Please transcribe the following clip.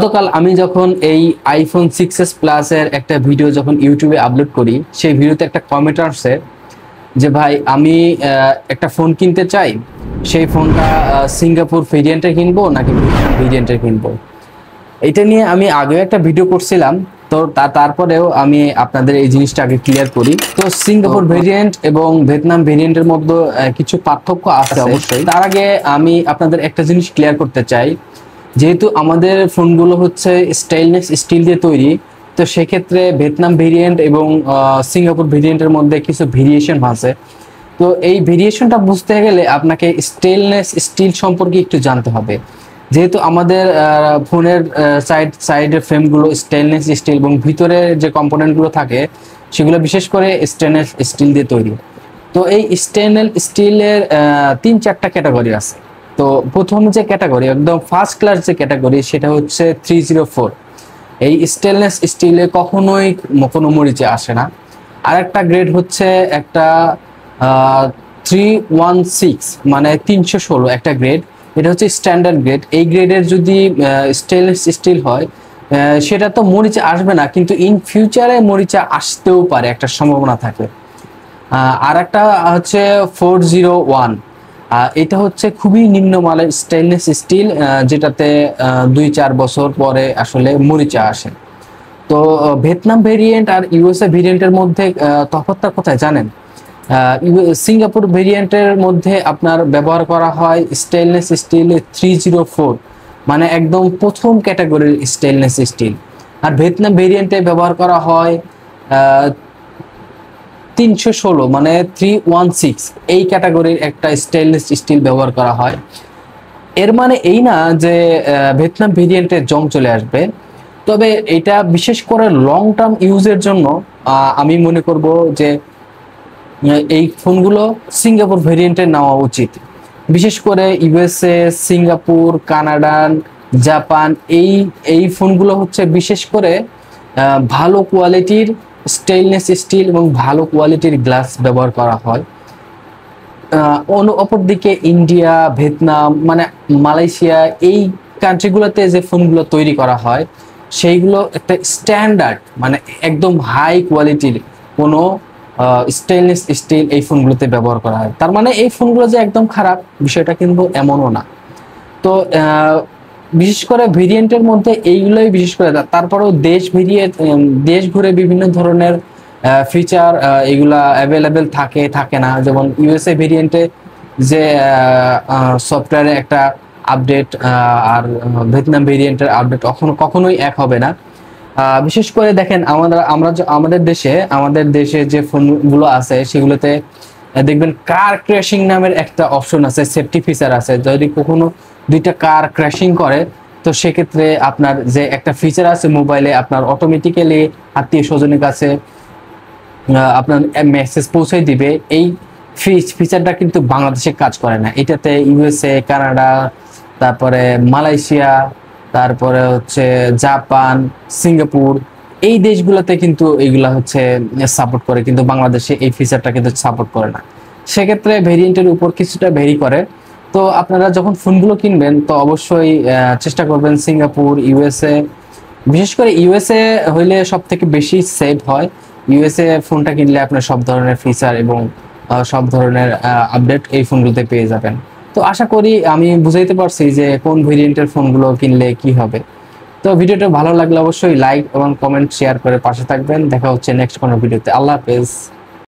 গতকাল আমি যখন এই আইফোন 6s প্লাস এর একটা ভিডিও যখন ইউটিউবে আপলোড করি, সেই ভিডিওতে একটা কমেন্ট আসছে যে ভাই আমি একটা ফোন কিনতে চাই, সেই ফোনটা সিঙ্গাপুর ভেরিয়েন্টের কিনবো নাকি ভিয়েতনাম ভেরিয়েন্টের কিনবো। এটা নিয়ে আমি আগেও একটা ভিডিও করছিলাম, তো তারপরেও আমি আপনাদের এই জিনিসটা আগে ক্লিয়ার করি। তো সিঙ্গাপুর ভেরিয়েন্ট এবং ভিয়েতনাম ভেরিয়েন্টের মধ্যে কিছু পার্থক্য আছে অবশ্যই। তার আগে আমি আপনাদের একটা জিনিস ক্লিয়ার করতে চাই, যেহেতু আমাদের ফোনগুলো হচ্ছে স্টেইনলেস স্টিল দিয়ে তৈরি, তো সেক্ষেত্রে ভিয়েতনাম ভেরিয়েন্ট এবং সিঙ্গাপুর ভেরিয়েন্টের মধ্যে কিছু ভেরিয়েশন আছে। তো এই ভেরিয়েশনটা বুঝতে গেলে আপনাকে স্টেইনলেস স্টিল সম্পর্কে একটু জানতে হবে। যেহেতু আমাদের ফোনের সাইডের ফ্রেমগুলো স্টেইনলেস স্টিল এবং ভিতরে যে কম্পোনেন্টগুলো থাকে সেগুলো বিশেষ করে স্টেইনলেস স্টিল দিয়ে তৈরি। তো এই স্টেইনলেস স্টিলের 3-4টা ক্যাটাগরি আছে। তো প্রথম যে ক্যাটাগরি, একদম ফার্স্ট ক্লাস যে ক্যাটাগরি, সেটা হচ্ছে 304। এই স্টেইনলেস স্টিলে কখনোই কোনো মরিচে আসে না। আর একটা গ্রেড হচ্ছে একটা 316, মানে 316 একটা গ্রেড। এটা হচ্ছে স্ট্যান্ডার্ড গ্রেড। এই গ্রেডের যদি স্টেইনলেস স্টিল হয়, সেটা তো মরিচা আসবে না, কিন্তু ইন ফিউচারে মরিচা আসতেও পারে, একটা সম্ভাবনা থাকে। আর একটা হচ্ছে 401। এটা হচ্ছে খুবই নিম্নমানের স্টেইনলেস স্টিল, যেটাতে 2-4 বছর পরে আসলে মরিচা আসে। তো ভিয়েতনাম ভেরিয়েন্ট আর ইউএসএ ভেরিয়েন্টের মধ্যে তফাৎটা কোথায় জানেন? সিঙ্গাপুর ভেরিয়েন্টের মধ্যে আপনার ব্যবহার করা হয় স্টেইনলেস স্টিল 304, মানে একদম প্রথম ক্যাটাগরির স্টেইনলেস স্টিল। আর ভিয়েতনাম ভেরিয়েন্টে ব্যবহার করা হয় 316, মানে 316 এই ক্যাটাগরির একটা স্টেইনলেস স্টিল ব্যবহার করা হয়। এর মানে এই না যে ভিয়েতনাম ভেরিয়েন্টে জং চলে আসবে, তবে এটা বিশেষ করে লং টার্ম ইউজের জন্য আমি মনে করব যে এই ফোনগুলো সিঙ্গাপুর ভেরিয়েন্টের নেওয়া উচিত। বিশেষ করে ইউএসএ, সিঙ্গাপুর, কানাডান, জাপান, এই ফোনগুলো হচ্ছে বিশেষ করে ভালো কোয়ালিটির স্টেইনলেস স্টিল এবং ভালো কোয়ালিটির গ্লাস ব্যবহার করা হয়। অপরদিকে ইন্ডিয়া, ভিয়েতনাম, মানে মালয়েশিয়া, এই কান্ট্রিগুলোতে যে ফোনগুলো তৈরি করা হয় সেইগুলো একটা স্ট্যান্ডার্ড, মানে একদম হাই কোয়ালিটির কোনো স্টেইনলেস স্টিল এই ফোনগুলোতে ব্যবহার করা হয়। তার মানে এই ফোনগুলো যে একদম খারাপ, বিষয়টা কিন্তু এমনও না। তো বিশেষ করে ভেরিয়েন্টের মধ্যে এইগুলোই বিশেষ করে। তারপরেও দেশ ঘুরে বিভিন্ন ধরনের ফিচার এগুলা অ্যাভেলেবেল থাকে না। যেমন ইউএসএ ভেরিয়েন্টে যে সফটওয়্যারে একটা আপডেট আর ভিয়েতনাম ভেরিয়েন্টের আপডেট কখনোই এক হবে না। বিশেষ করে দেখেন আমাদের দেশে যে ফোনগুলো আছে সেগুলোতে দেখবেন কার ক্র্যাশিং নামের একটা অপশন আছে, সেফটি ফিচার আছে। যদি কখনো দুইটা কার ক্র্যাশিং করে, তো সেক্ষেত্রে আপনার যে একটা ফিচার আছে মোবাইলে, আপনার অটোমেটিক্যালি আত্মীয় স্বজনের কাছে আপনার মেসেজ পৌঁছে দিবে। এই ফিচারটা কিন্তু বাংলাদেশে কাজ করে না। এটাতে ইউএসএ, কানাডা, তারপরে মালয়েশিয়া, তারপরে হচ্ছে জাপান, সিঙ্গাপুর, এই দেশগুলোতে কিন্তু এইগুলা হচ্ছে সাপোর্ট করে, কিন্তু বাংলাদেশে এই ফিচারটা কিন্তু সাপোর্ট করে না। সেক্ষেত্রে ভেরিয়েন্টের উপর কিছুটা ভেরি করে। তো আপনারা যখন ফোনগুলো কিনবেন তো অবশ্যই চেষ্টা করবেন সিঙ্গাপুর, ইউএসএ, বিশেষ করে ইউএসএ হইলে সব থেকে বেশি সেভ হয়। ইউএসএ ফোনটা কিনলে আপনার সব ধরনের ফিচার এবং সব ধরনের আপডেট এই ফোনগুলোতে পেয়ে যাবেন। তো আশা করি আমি বুঝাইতে পারছি যে কোন ভেরিয়েন্টের ফোনগুলো কিনলে কি হবে। তো ভিডিওটা ভালো লাগলে অবশ্যই লাইক এবং কমেন্ট শেয়ার করে পাশে থাকবেন। দেখা হচ্ছে নেক্সট কোনো ভিডিওতে। আল্লাহ হাফেজ।